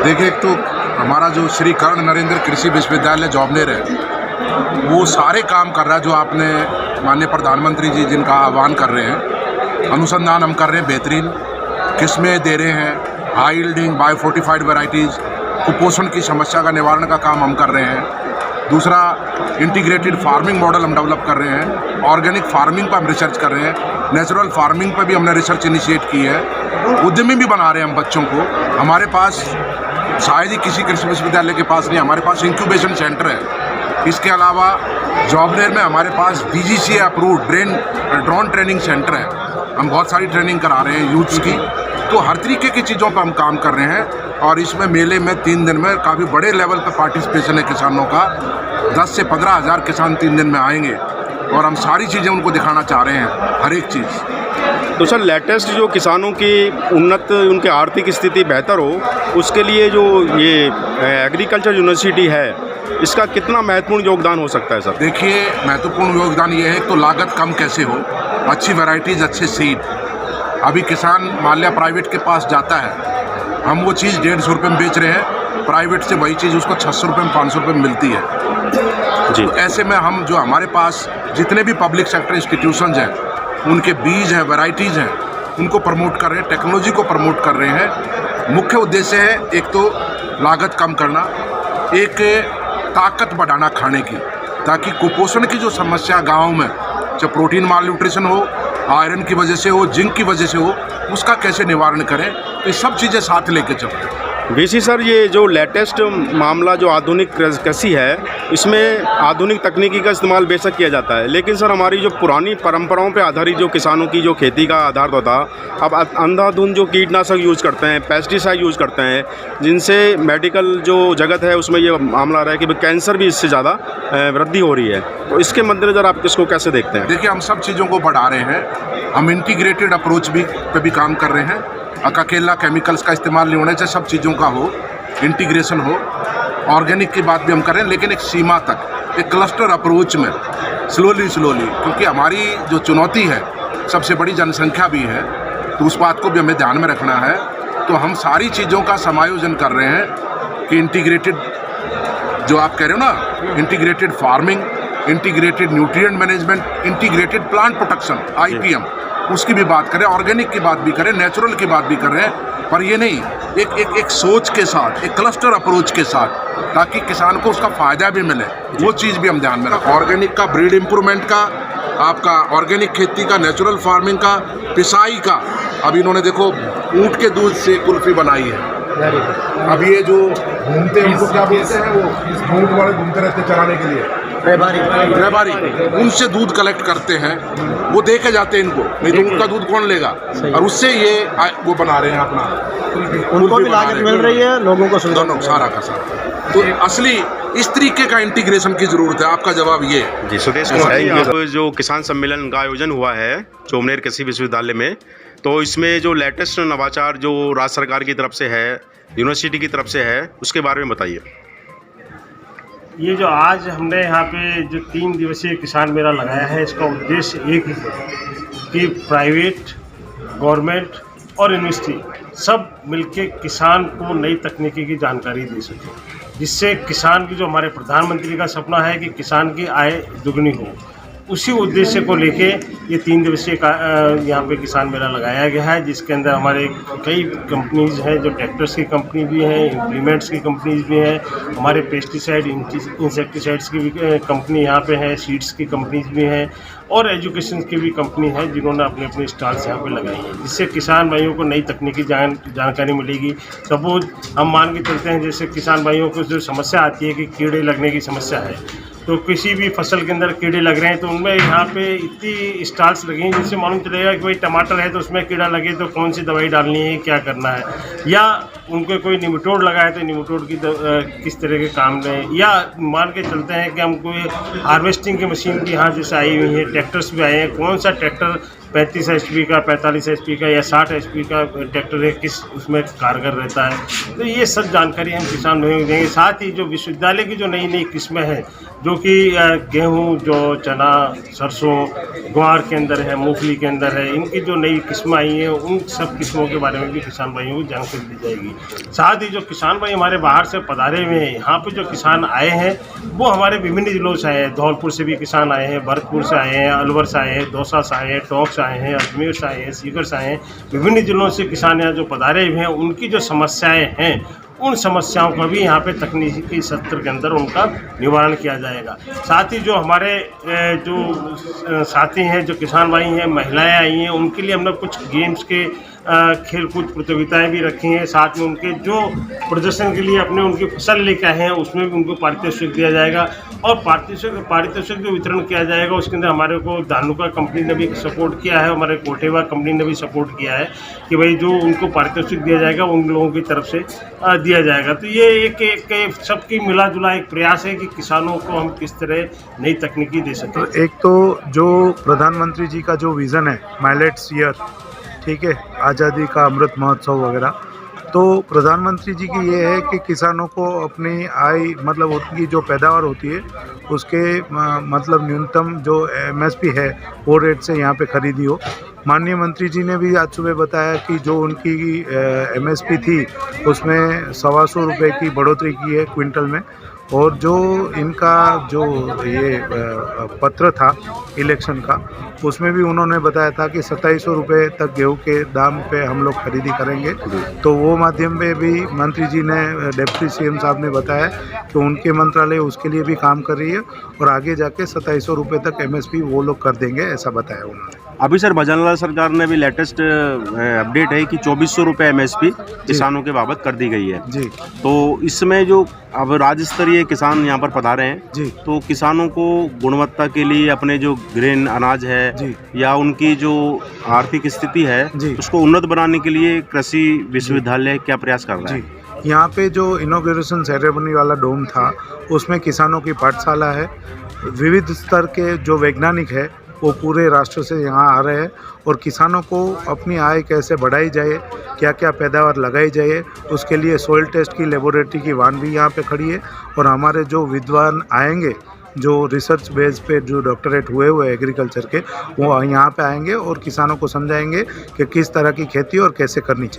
देखिए, एक तो हमारा जो श्री कर्ण नरेंद्र कृषि विश्वविद्यालय जॉबनेर है, वो सारे काम कर रहा है जो आपने माननीय प्रधानमंत्री जी जिनका आह्वान कर रहे हैं। अनुसंधान हम कर रहे हैं बेहतरीन, किस्में दे रहे हैं, हाई यील्डिंग बायोफोर्टिफाइड वैराइटीज़, कुपोषण की समस्या का निवारण का काम हम कर रहे हैं। दूसरा, इंटीग्रेटेड फार्मिंग मॉडल हम डेवलप कर रहे हैं, ऑर्गेनिक फार्मिंग पर हम रिसर्च कर रहे हैं, नेचुरल फार्मिंग पर भी हमने रिसर्च इनिशिएट की है, उद्यमी भी बना रहे हैं हम बच्चों को। हमारे पास शायद ही किसी कृषि विश्वविद्यालय के पास नहीं, हमारे पास इंक्यूबेशन सेंटर है। इसके अलावा जॉबनेर में हमारे पास DGCA approved drone training centre है। हम बहुत सारी ट्रेनिंग करा रहे हैं यूथ्स की, तो हर तरीके की चीज़ों पर हम काम कर रहे हैं। और इसमें मेले में 3 दिन में काफ़ी बड़े लेवल पर पार्टिसिपेशन है किसानों का। 10 से 15 हज़ार किसान 3 दिन में आएंगे और हम सारी चीज़ें उनको दिखाना चाह रहे हैं, हर एक चीज़। तो सर, लेटेस्ट जो किसानों की उन्नत उनकी आर्थिक स्थिति बेहतर हो, उसके लिए जो ये एग्रीकल्चर यूनिवर्सिटी है, इसका कितना महत्वपूर्ण योगदान हो सकता है सर? देखिए, महत्वपूर्ण योगदान ये है तो लागत कम कैसे हो, अच्छी वैराइटीज़, अच्छे सीड। अभी किसान मान लिया प्राइवेट के पास जाता है, हम वो चीज़ 150 रुपये में बेच रहे हैं, प्राइवेट से वही चीज़ उसको 600 रुपये में 500 रुपये में मिलती है जी। तो ऐसे में हम जो हमारे पास जितने भी पब्लिक सेक्टर इंस्टीट्यूशंस हैं, उनके बीज हैं, वैराइटीज़ हैं, उनको प्रमोट कर रहे हैं, टेक्नोलॉजी को प्रमोट कर रहे हैं। मुख्य उद्देश्य है एक तो लागत कम करना, एक ताकत बढ़ाना खाने की, ताकि कुपोषण की जो समस्या गाँव में, चाहे प्रोटीन माल न्यूट्रिशन हो, आयरन की वजह से हो, जिंक की वजह से हो, उसका कैसे निवारण करें, तो ये सब चीज़ें साथ लेके चलते हैं। वैसे सर, ये जो लेटेस्ट मामला जो आधुनिक कृषि है, इसमें आधुनिक तकनीकी का इस्तेमाल बेशक किया जाता है, लेकिन सर हमारी जो पुरानी परंपराओं पे आधारित जो किसानों की जो खेती का आधार था, अब अंधाधुंध जो कीटनाशक यूज़ करते हैं, पेस्टिसाइड यूज़ करते हैं, जिनसे मेडिकल जो जगत है उसमें ये मामला रहा है कि कैंसर भी इससे ज़्यादा वृद्धि हो रही है। तो इसके मद्देनज़र आप इसको कैसे देखते हैं? देखिए, हम सब चीज़ों को बढ़ा रहे हैं, हम इंटीग्रेटेड अप्रोच पे भी काम कर रहे हैं। अकेला केमिकल्स का इस्तेमाल नहीं होना चाहिए, सब चीज़ों का हो, इंटीग्रेशन हो। ऑर्गेनिक की बात भी हम करें, लेकिन एक सीमा तक, एक क्लस्टर अप्रोच में स्लोली, क्योंकि हमारी जो चुनौती है सबसे बड़ी जनसंख्या भी है, तो उस बात को भी हमें ध्यान में रखना है। तो हम सारी चीज़ों का समायोजन कर रहे हैं कि इंटीग्रेटेड जो आप कह रहे हो ना, integrated farming, integrated nutrient management, integrated plant protection IPM, उसकी भी बात करें, ऑर्गेनिक की बात भी करें, नेचुरल की बात भी कर रहे हैं, पर ये नहीं, एक सोच के साथ, एक क्लस्टर अप्रोच के साथ, ताकि किसान को उसका फ़ायदा भी मिले, वो चीज़ भी हम ध्यान में रखें। ऑर्गेनिक का, ब्रीड इम्प्रूवमेंट का, आपका ऑर्गेनिक खेती का, नेचुरल फार्मिंग का, पिसाई का। अब इन्होंने देखो ऊँट के दूध से कुल्फ़ी बनाई है। अब ये जो घूमते हैं, उनको क्या बोलते हैं, वो ऊँट वाले घूमते रहते चराने के लिए, व्यापारी, उनसे दूध कलेक्ट करते हैं, वो दे के जाते हैं इनको, नहीं तो उनका दूध कौन लेगा। और उससे ये वो बना रहे हैं अपना, उनको भी लागत मिल रही है, लोगों को दोनों सारा का सारा। तो असली इस तरीके का इंटीग्रेशन की जरूरत है। आपका जवाब ये है जी। सुदेश कुमार, जो किसान सम्मेलन का आयोजन हुआ है जॉबनेर कृषि विश्वविद्यालय में, तो इसमें जो लेटेस्ट नवाचार जो राज्य सरकार की तरफ से है, यूनिवर्सिटी की तरफ से है, उसके बारे में बताइए। ये जो आज हमने यहाँ पे जो 3 दिवसीय किसान मेला लगाया है, इसका उद्देश्य एक ही है कि प्राइवेट, गवर्नमेंट और यूनिवर्सिटी सब मिलके किसान को नई तकनीकी की जानकारी दे सकें, जिससे किसान की जो हमारे प्रधानमंत्री का सपना है कि किसान की आय दुगनी हो, उसी उद्देश्य को लेके ये 3 दिवसीय यहाँ पे किसान मेला लगाया गया है, जिसके अंदर हमारे कई कंपनीज हैं, जो ट्रैक्टर्स की कंपनी भी हैं, इम्प्लीमेंट्स की कंपनीज भी हैं, हमारे पेस्टिसाइड, इंसेक्टिसाइड्स की भी कंपनी यहाँ पे है, सीड्स की कंपनीज भी हैं, और एजुकेशन की भी कंपनी है, जिन्होंने अपने अपने स्टॉल्स यहाँ पे लगाई हैं, जिससे किसान भाइयों को नई तकनीकी जानकारी मिलेगी। सपोज हम मान के चलते हैं, जैसे किसान भाइयों को जो समस्या आती है कि कीड़े लगने की समस्या है, तो किसी भी फसल के अंदर कीड़े लग रहे हैं, तो उनमें यहाँ पे इतनी स्टॉल्स लगी हैं जिससे मालूम चलेगा कि भाई टमाटर है तो उसमें कीड़ा लगे तो कौन सी दवाई डालनी है, क्या करना है, या उनको कोई निमेटोड लगा है तो निमेटोड की किस तरह के काम में, या मान के चलते हैं कि हमको हार्वेस्टिंग की मशीन की यहाँ जैसे आई हुई है, ट्रैक्टर्स भी आए हैं, कौन सा ट्रैक्टर 35 HP का, 45 HP का या 60 HP का ट्रैक्टर है, किस उसमें कारगर रहता है। तो ये सब जानकारी हम किसान भाइयों को देंगे। साथ ही जो विश्वविद्यालय की जो नई नई किस्में हैं, जो कि गेहूँ, जौ, चना, सरसों, ग्वार के अंदर है, मूंगफली के अंदर है, इनकी जो नई किस्में आई हैं, उन सब किस्मों के बारे में भी किसान भाइयों को जानकारी दी जाएगी। साथ ही जो किसान भाई हमारे बाहर से पधारे हुए हैं, यहाँ पे जो किसान आए हैं वो हमारे विभिन्न जिलों से आए हैं। धौलपुर से भी किसान आए हैं, भरतपुर से आए हैं, अलवर से आए हैं, दौसा से आए हैं, टोंक से आए हैं, अजमेर से आए हैं, सीकर से आए हैं। विभिन्न जिलों से किसान यहाँ जो पधारे हुए हैं, उनकी जो समस्याएं हैं, उन समस्याओं का भी यहाँ पे तकनीकी सत्र के अंदर उनका निवारण किया जाएगा। साथ ही जो हमारे जो साथी हैं, जो किसान भाई हैं, महिलाएं आई हैं, उनके लिए हमने कुछ गेम्स के खेलकूद प्रतियोगिताएं भी रखी हैं। साथ में उनके जो प्रदर्शन के लिए अपने उनकी फसल लेके आए हैं, उसमें भी उनको पारितोषिक दिया जाएगा और पारितोषिक जो वितरण किया जाएगा उसके अंदर हमारे को धानुका कंपनी ने भी सपोर्ट किया है, हमारे कोटेवा कंपनी ने भी सपोर्ट किया है कि भाई जो उनको पारितोषिक दिया जाएगा उन लोगों की तरफ से दिया जाएगा। तो ये एक सबकी मिला जुला एक प्रयास है कि किसानों को हम किस तरह नई तकनीकी दे सकें। तो एक तो जो प्रधानमंत्री जी का जो विज़न है माइलेट्स ईयर, ठीक है, आज़ादी का अमृत महोत्सव वगैरह, तो प्रधानमंत्री जी की ये है कि किसानों को अपनी आय मतलब उनकी जो पैदावार होती है उसके मतलब न्यूनतम जो MSP है वो रेट से यहाँ पे खरीदी हो। माननीय मंत्री जी ने भी आज सुबह बताया कि जो उनकी MSP थी उसमें 125 रुपये की बढ़ोतरी की है क्विंटल में, और जो इनका जो ये पत्र था इलेक्शन का उसमें भी उन्होंने बताया था कि 2700 रुपये तक गेहूं के दाम पे हम लोग खरीदी करेंगे। तो वो माध्यम में भी मंत्री जी ने, डिप्टी CM साहब ने बताया कि उनके मंत्रालय उसके लिए भी काम कर रही है और आगे जाके 2700 रुपये तक MSP वो लोग कर देंगे, ऐसा बताया उन्होंने। अभी सर भजनलाल सरकार ने भी लेटेस्ट अपडेट है कि 2400 रुपये MSP किसानों के बाबत कर दी गई है जी। तो इसमें जो अब राज्य स्तरीय किसान यहाँ पर पधारे हैं जी, तो किसानों को गुणवत्ता के लिए अपने जो ग्रेन अनाज है जी, या उनकी जो आर्थिक स्थिति है जी, उसको उन्नत बनाने के लिए कृषि विश्वविद्यालय क्या प्रयास कर रहा है? जी। यहाँ पे जो इनॉग्रेशन सेरेमनी वाला डोम था उसमें किसानों की पाठशाला है। विविध स्तर के जो वैज्ञानिक है वो पूरे राष्ट्र से यहाँ आ रहे हैं और किसानों को अपनी आय कैसे बढ़ाई जाए, क्या क्या पैदावार लगाई जाए, उसके लिए सोइल टेस्ट की लेबोरेटरी की वाहन भी यहाँ पे खड़ी है। और हमारे जो विद्वान आएंगे, जो रिसर्च बेस पे जो डॉक्टरेट हुए एग्रीकल्चर के, वो यहाँ पे आएंगे और किसानों को समझाएंगे कि किस तरह की खेती और कैसे करनी चाहिए।